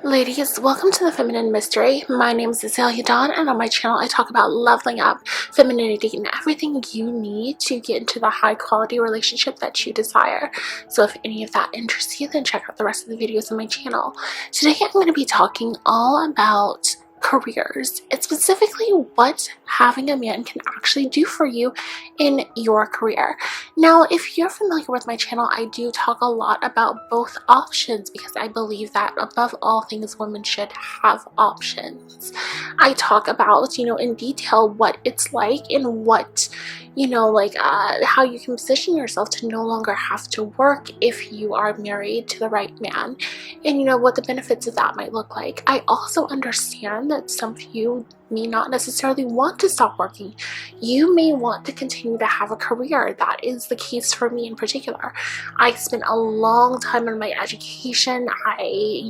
Ladies, welcome to the Feminine Mystery. My name is Azalea Dawn, and on my channel I talk about leveling up femininity and everything you need to get into the high quality relationship that you desire. So if any of that interests you, then check out the rest of the videos on my channel. Today I'm going to be talking all about careers. It's specifically what having a man can actually do for you in your career. Now, if you're familiar with my channel, I do talk a lot about both options because I believe that above all things, women should have options. I talk about, in detail what it's like and what, how you can position yourself to no longer have to work if you are married to the right man, and what the benefits of that might look like. I also understand that some of you may not necessarily want to stop working. You may want to continue to have a career. That is the case for me in particular. I spent a long time in my education. I,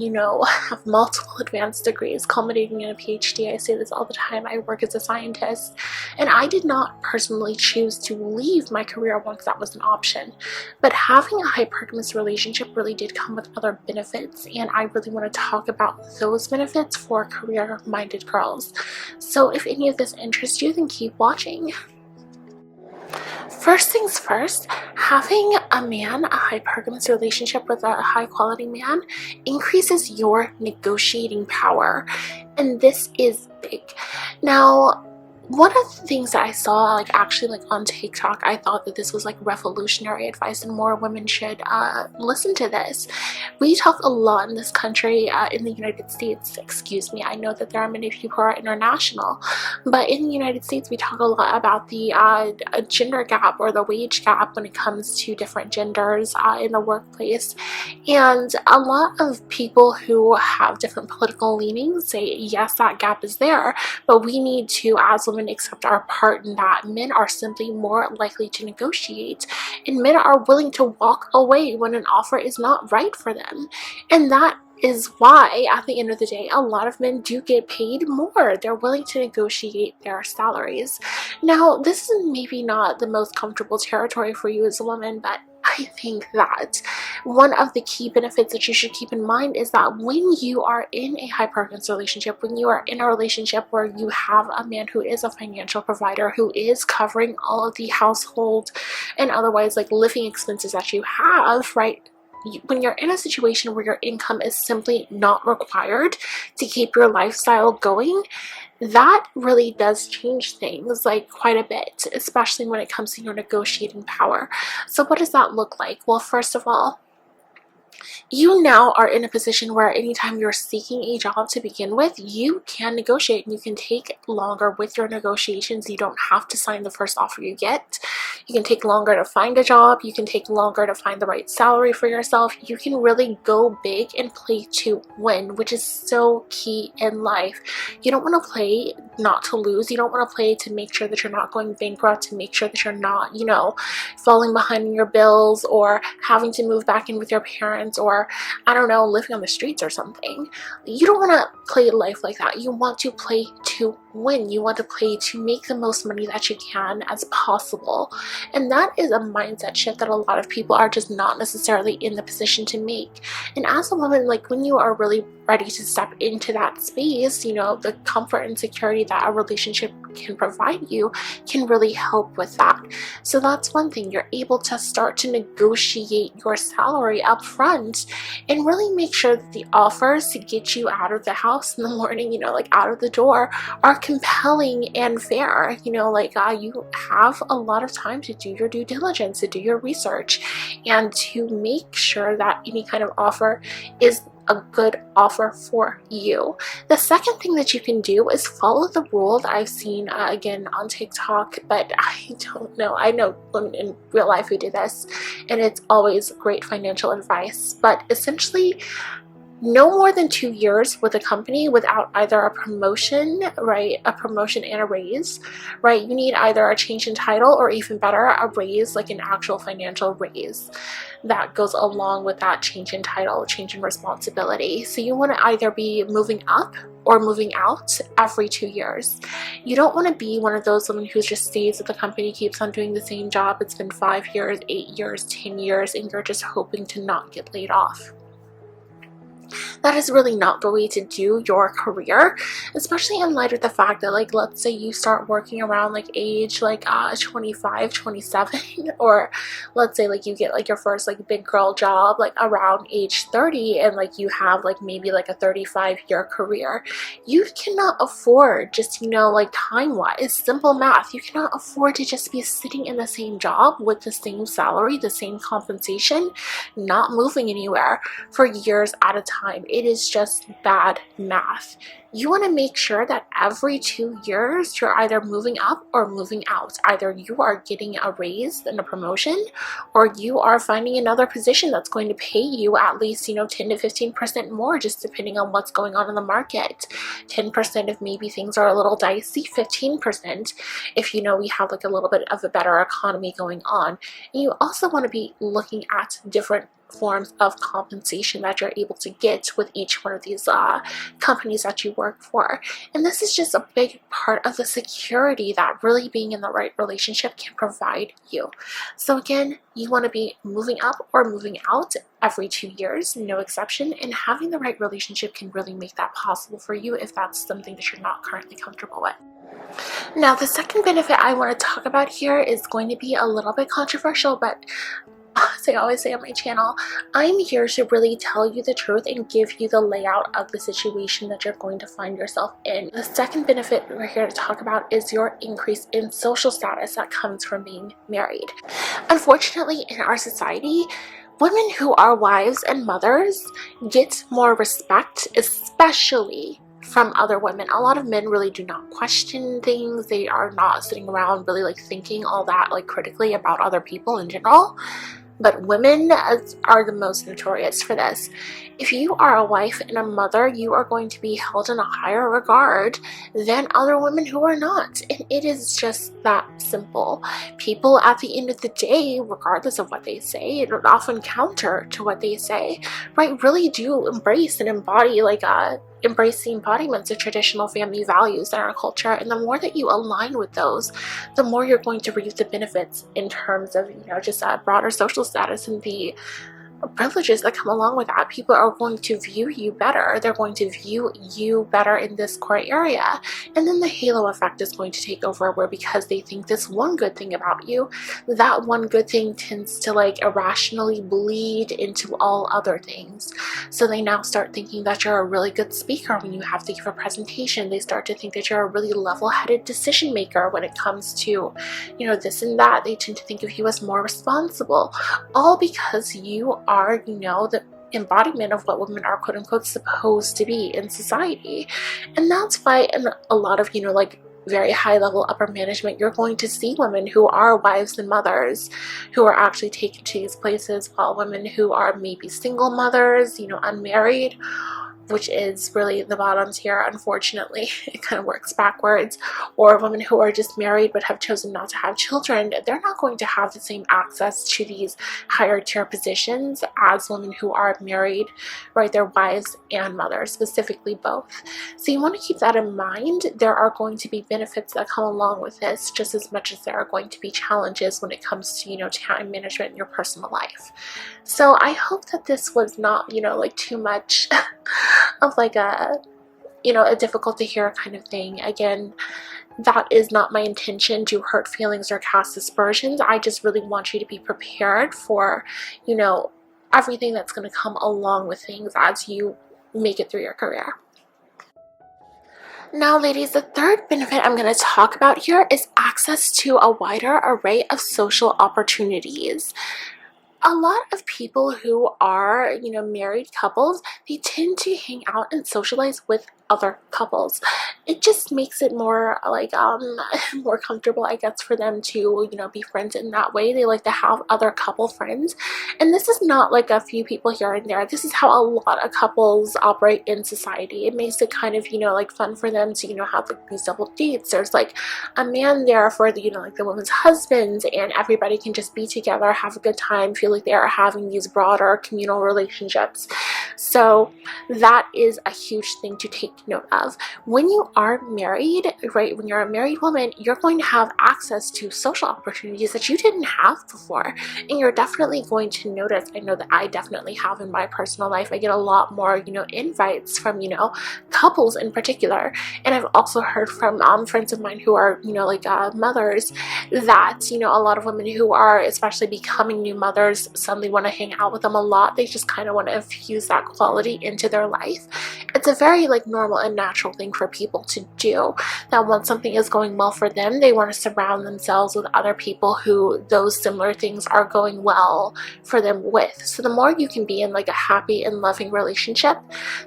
have multiple advanced degrees culminating in a PhD. I say this all the time. I work as a scientist, and I did not personally choose to leave my career once that was an option. But having a hypergamous relationship really did come with other benefits, and I really want to talk about those benefits for career-minded girls. So if any of this interests you, then keep watching. First things first, having a hypergamous relationship with a high quality man increases your negotiating power. And this is big. Now, one of the things that I saw on TikTok, I thought that this was revolutionary advice and more women should listen to this. We talk a lot in this country, in the United States, I know that there are many people who are international, but in the United States we talk a lot about the gender gap or the wage gap when it comes to different genders in the workplace. And a lot of people who have different political leanings say, yes, that gap is there, but we need to, as women, accept our part in that. Men are simply more likely to negotiate, and men are willing to walk away when an offer is not right for them. And that is why, at the end of the day, a lot of men do get paid more. They're willing to negotiate their salaries. Now, this is maybe not the most comfortable territory for you as a woman, but I think that one of the key benefits that you should keep in mind is that when you are in a hypergamous relationship, when you are in a relationship where you have a man who is a financial provider, who is covering all of the household and otherwise living expenses that you have, right? When you're in a situation where your income is simply not required to keep your lifestyle going, that really does change things quite a bit, especially when it comes to your negotiating power. So what does that look like? Well, first of all, you now are in a position where anytime you're seeking a job to begin with, you can negotiate and you can take longer with your negotiations. You don't have to sign the first offer you get. You can take longer to find a job. You can take longer to find the right salary for yourself. You can really go big and play to win, which is so key in life. You don't want to play not to lose. You don't want to play to make sure that you're not going bankrupt, to make sure that you're not, falling behind in your bills or having to move back in with your parents or, living on the streets or something. You don't want to play life like that. You want to play to win. You want to play to make the most money that you can as possible. And that is a mindset shift that a lot of people are just not necessarily in the position to make. And as a woman, when you are really ready to step into that space, the comfort and security that a relationship can provide you can really help with that. So that's one thing. You're able to start to negotiate your salary up front and really make sure that the offers to get you out of the house in the morning, out of the door, are compelling and fair. You have a lot of time to do your due diligence, to do your research, and to make sure that any kind of offer is a good offer for you. The second thing that you can do is follow the rule that I've seen again on TikTok, but I don't know. I know women in real life who do this, and it's always great financial advice. But essentially, no more than 2 years with a company without either a promotion, right? A promotion and a raise, right? You need either a change in title or, even better, a raise, an actual financial raise that goes along with that change in title, change in responsibility. So you want to either be moving up or moving out every 2 years. You don't want to be one of those women who just stays at the company, keeps on doing the same job. It's been 5 years, 8 years, 10 years, and you're just hoping to not get laid off. That is really not the way to do your career, especially in light of the fact that, like, let's say you start working around like age 25, 27, or let's say like you get like your first like big girl job like around age 30, and like you have like maybe like a 35-year career. You cannot afford just, like time wise, simple math, you cannot afford to just be sitting in the same job with the same salary, the same compensation, not moving anywhere for years at a time. It is just bad math. You want to make sure that every 2 years you're either moving up or moving out. Either you are getting a raise and a promotion, or you are finding another position that's going to pay you at least 10 to 15% more, just depending on what's going on in the market. 10% if maybe things are a little dicey, 15% if we have like a little bit of a better economy going on. And you also want to be looking at different forms of compensation that you're able to get with each one of these companies that you work for. And this is just a big part of the security that really being in the right relationship can provide you. So again, you want to be moving up or moving out every 2 years, no exception, and having the right relationship can really make that possible for you if that's something that you're not currently comfortable with. Now, the second benefit I want to talk about here is going to be a little bit controversial, but as I always say on my channel, I'm here to really tell you the truth and give you the layout of the situation that you're going to find yourself in. The second benefit we're here to talk about is your increase in social status that comes from being married. Unfortunately, in our society, women who are wives and mothers get more respect, especially from other women. A lot of men really do not question things. They are not sitting around really like thinking all that like critically about other people in general. But women are the most notorious for this. If you are a wife and a mother, you are going to be held in a higher regard than other women who are not. And it is just that simple. People at the end of the day, regardless of what they say, and often counter to what they say, right, really do embrace and embody embrace the embodiments of traditional family values in our culture. And the more that you align with those, the more you're going to reap the benefits in terms of just a broader social status and the privileges that come along with that. People are going to view you better. They're going to view you better in this core area. And then the halo effect is going to take over, where because they think this one good thing about you, that one good thing tends to irrationally bleed into all other things. So they now start thinking that you're a really good speaker when you have to give a presentation. They start to think that you're a really level-headed decision maker when it comes to, this and that. They tend to think of you as more responsible, all because you are, the embodiment of what women are quote unquote supposed to be in society. And that's why in a lot of, very high level upper management, you're going to see women who are wives and mothers who are actually taken to these places, while women who are maybe single mothers, unmarried, which is really the bottom tier, unfortunately. It kind of works backwards. Or women who are just married but have chosen not to have children, they're not going to have the same access to these higher tier positions as women who are married, right? They're wives and mothers, specifically both. So you want to keep that in mind. There are going to be benefits that come along with this, just as much as there are going to be challenges when it comes to, time management in your personal life. So I hope that this was not, too much of a difficult to hear kind of thing. Again, that is not my intention to hurt feelings or cast aspersions. I just really want you to be prepared for, everything that's going to come along with things as you make it through your career. Now, ladies, the third benefit I'm going to talk about here is access to a wider array of social opportunities. A lot of people who are, married couples, they tend to hang out and socialize with other couples. It just makes it more more comfortable, I guess, for them to, be friends in that way. They like to have other couple friends. And this is not like a few people here and there. This is how a lot of couples operate in society. It makes it kind of, fun for them to, have these double dates. There's a man there for the, the woman's husband, and everybody can just be together, have a good time, feel like they are having these broader communal relationships. So that is a huge thing to take note of. When you are married, right, when you're a married woman, you're going to have access to social opportunities that you didn't have before. And you're definitely going to notice, I know that I definitely have in my personal life, I get a lot more, invites from, couples in particular. And I've also heard from friends of mine who are, mothers, that, a lot of women who are especially becoming new mothers suddenly want to hang out with them a lot. They just kind of want to infuse that quality into their life. It's a very normal and natural thing for people to do, that once something is going well for them, they want to surround themselves with other people who those similar things are going well for them with. So the more you can be in a happy and loving relationship,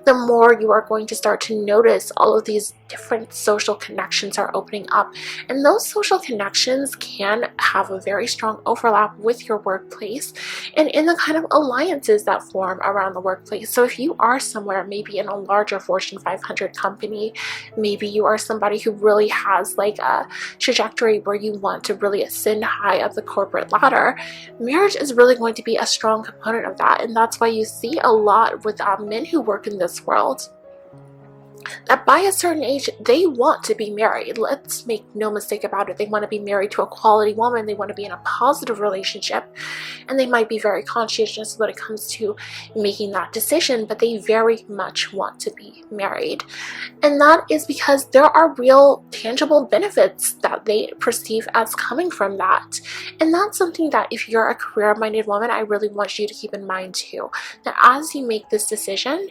the more you are going to start to notice all of these different social connections are opening up. And those social connections can have a very strong overlap with your workplace and in the kind of alliances that form around the workplace. So if you are somewhere, maybe in a larger Fortune 500 company, maybe you are somebody who really has a trajectory where you want to really ascend high up the corporate ladder, marriage is really going to be a strong component of that. And that's why you see a lot with men who work in this world, that by a certain age, they want to be married. Let's make no mistake about it. They want to be married to a quality woman. They want to be in a positive relationship. And they might be very conscientious when it comes to making that decision, but they very much want to be married. And that is because there are real tangible benefits that they perceive as coming from that. And that's something that if you're a career-minded woman, I really want you to keep in mind too. That as you make this decision,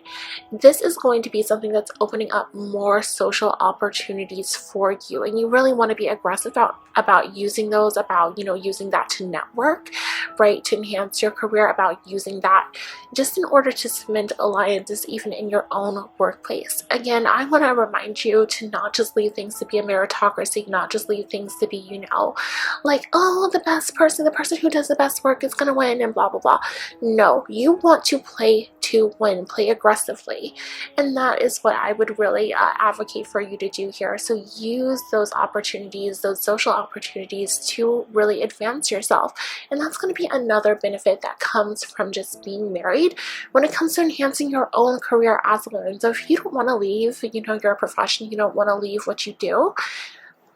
this is going to be something that's opening up more social opportunities for you, and you really want to be aggressive about using those, about using that to network, right, to enhance your career, about using that just in order to cement alliances even in your own workplace. Again, I want to remind you to not just leave things to be a meritocracy, not just leave things to be oh, the best person, the person who does the best work is going to win and blah blah blah. No, you want to play to win, play aggressively, and that is what I would really advocate for you to do here. So use those opportunities, those social opportunities, to really advance yourself. And that's going to be another benefit that comes from just being married when it comes to enhancing your own career as a woman. So if you don't want to leave your profession, you don't want to leave what you do,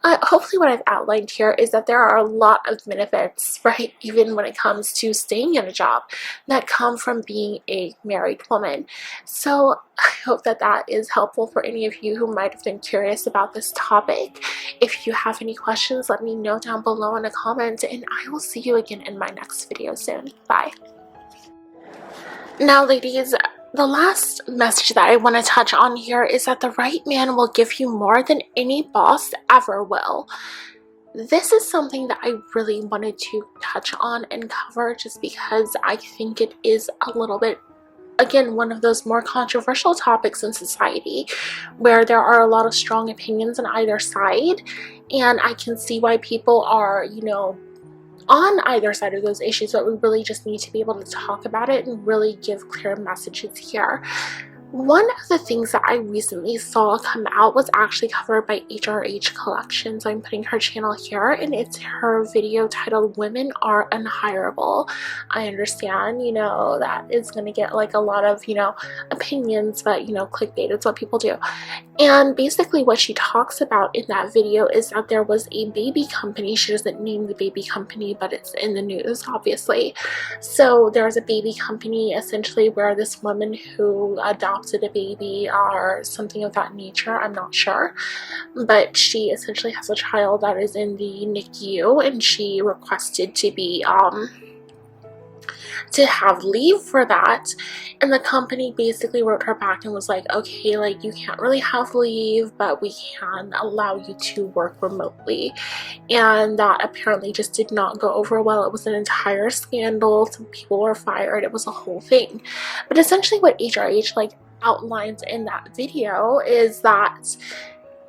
hopefully what I've outlined here is that there are a lot of benefits, right, even when it comes to staying in a job, that come from being a married woman. So I hope that that is helpful for any of you who might have been curious about this topic. If you have any questions, let me know down below in a comment, and I will see you again in my next video soon. Bye. Now, ladies, the last message that I want to touch on here is that the right man will give you more than any boss ever will. This is something that I really wanted to touch on and cover just because I think it is a little bit, again, one of those more controversial topics in society where there are a lot of strong opinions on either side, and I can see why people are, on either side of those issues, but we really just need to be able to talk about it and really give clear messages here. One of the things that I recently saw come out was actually covered by HRH Collections. I'm putting her channel here, and it's her video titled "Women Are Unhireable." I understand, that is going to get a lot of, opinions, but, clickbait, it's what people do. And basically what she talks about in that video is that there was a baby company. She doesn't name the baby company, but it's in the news, obviously. So there's a baby company essentially where this woman who adopted a baby or something of that nature, I'm not sure, but she essentially has a child that is in the NICU, and she requested to be to have leave for that, and the company basically wrote her back and was like, okay, you can't really have leave, but we can allow you to work remotely. And that apparently just did not go over well. It was an entire scandal. Some people were fired. It was a whole thing. But essentially what HRH outlines in that video is that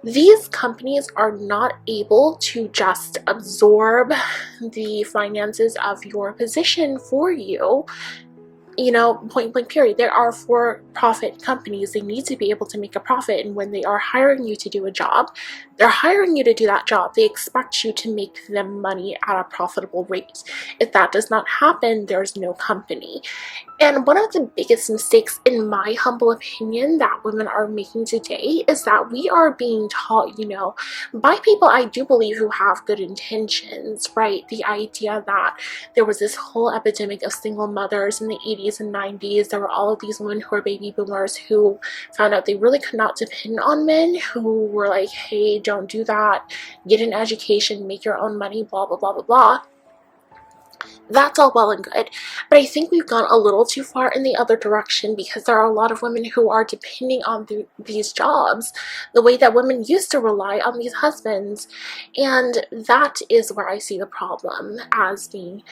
these companies are not able to just absorb the finances of your position for you point blank period. There are for-profit companies. They need to be able to make a profit, and when they are hiring you to do a job, they're hiring you to do that job. They expect you to make them money at a profitable rate. If that does not happen, there's no company. And one of the biggest mistakes, in my humble opinion, that women are making today is that we are being taught, by people I do believe who have good intentions, right? The idea that there was this whole epidemic of single mothers in the 80s and 90s. There were all of these women who were baby boomers who found out they really could not depend on men, who were like, hey, don't do that, get an education, make your own money, blah, blah, blah, blah, blah. That's all well and good, but I think we've gone a little too far in the other direction, because there are a lot of women who are depending on these jobs the way that women used to rely on these husbands, and that is where I see the problem as being.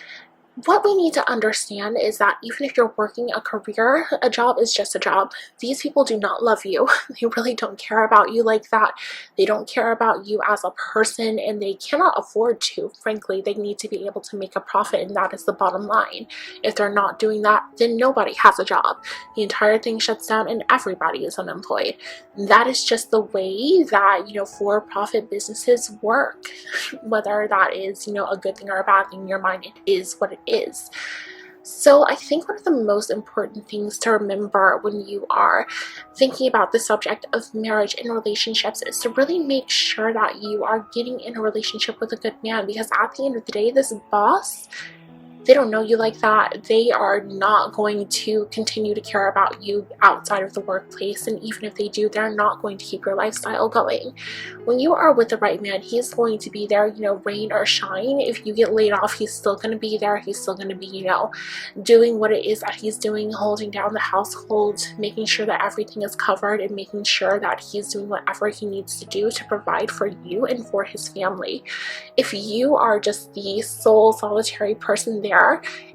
What we need to understand is that even if you're working a career, a job is just a job. These people do not love you. They really don't care about you like that. They don't care about you as a person, and they cannot afford to. Frankly, they need to be able to make a profit, and that is the bottom line. If they're not doing that, then nobody has a job. The entire thing shuts down and everybody is unemployed. That is just the way that, for-profit businesses work. Whether that is, a good thing or a bad thing in your mind, it is what it is. So I think one of the most important things to remember when you are thinking about the subject of marriage and relationships is to really make sure that you are getting in a relationship with a good man, because at the end of the day, this boss, they don't know you like that. They are not going to continue to care about you outside of the workplace, and even if they do, they're not going to keep your lifestyle going. When you are with the right man, he's going to be there, rain or shine. If you get laid off, he's still going to be there. He's still going to be, doing what it is that he's doing, holding down the household, making sure that everything is covered, and making sure that he's doing whatever he needs to do to provide for you and for his family. If you are just the sole solitary person there,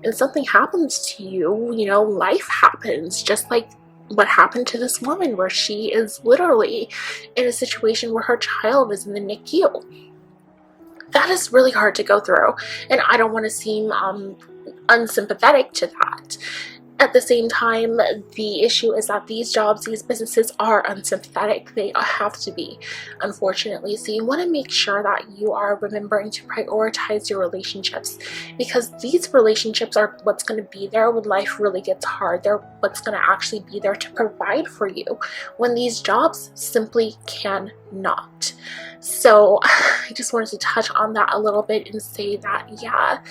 and something happens to you, life happens, just like what happened to this woman, where she is literally in a situation where her child is in the NICU. That is really hard to go through, and I don't want to seem unsympathetic to that. At the same time, the issue is that these jobs, these businesses are unsympathetic. They have to be, unfortunately. So you want to make sure that you are remembering to prioritize your relationships, because these relationships are what's going to be there when life really gets hard. They're what's going to actually be there to provide for you when these jobs simply cannot. So I just wanted to touch on that a little bit and say that, yeah,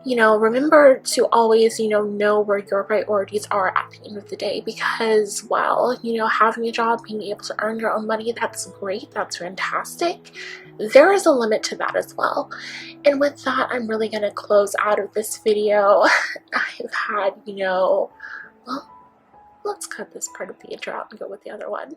remember to always, know where your priorities are at the end of the day, because while, having a job, being able to earn your own money, that's great, that's fantastic, there is a limit to that as well. And with that, I'm really going to close out of this video. I've had, well, let's cut this part of the intro out and go with the other one.